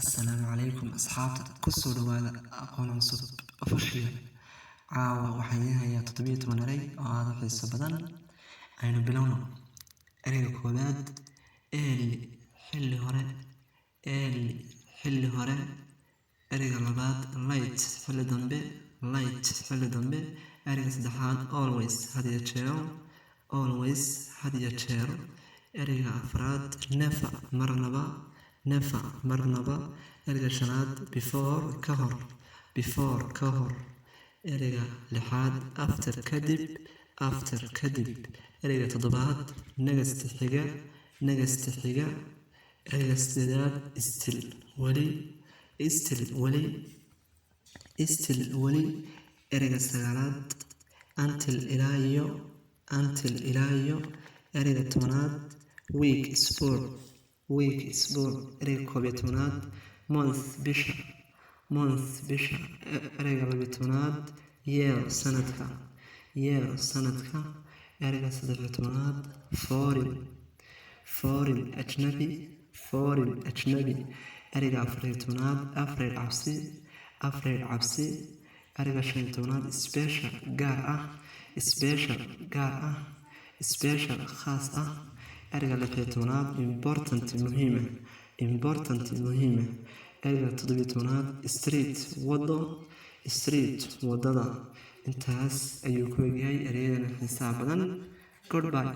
Assalaamu calaykum asxaabta ku soo dhawaada aqoon cusub official. Caawa waxaan idin hayaa 17 eray oo aad u xiiso badan. Aynu bilowno. Ereyga koowaad early xilli hore, early xilli hore. Ereyga labaad late xilli dambe, late xilli dambe. Ereyga saddexaad always had iyo jeer, always had iyo jeer. Ereyga afraad never marnaba, never marnaba. Ereyga shanaad before ka hor, before ka hor. Ereyga lixaad after kadib, after kadib. Ereyga toddobaad next xiga, next xiga. Ereyga siddeedaad still weli, still weli, still weli. Ereyga sagaalaad until ilaa iyo, until ilaa iyo. Ereyga tobanaad week isbuuc, week isbuuc. Ereyga koob iyo tobanaad month bisha, month bisha. Ereyga laba iyo tobanaad year sanadka, year sanadka. Ereyga saddex iyo tobanaad foreign, foreign ajnabi, foreign ajnabi. Ereyga afar iyo tobanaad afraid cabsi, afraid cabsi. Ereyga shan iyo tobanaad special gaar ah, special gaar ah, special khaas ah. Ereyga lix iyo tobanaad important muhiim ah, important muhiim ah. Ereyga toddoba iyo tobanaad street wado, street wadada. Intaas ayuu ku egyahay ereyada xiisaha badan. Goodbye.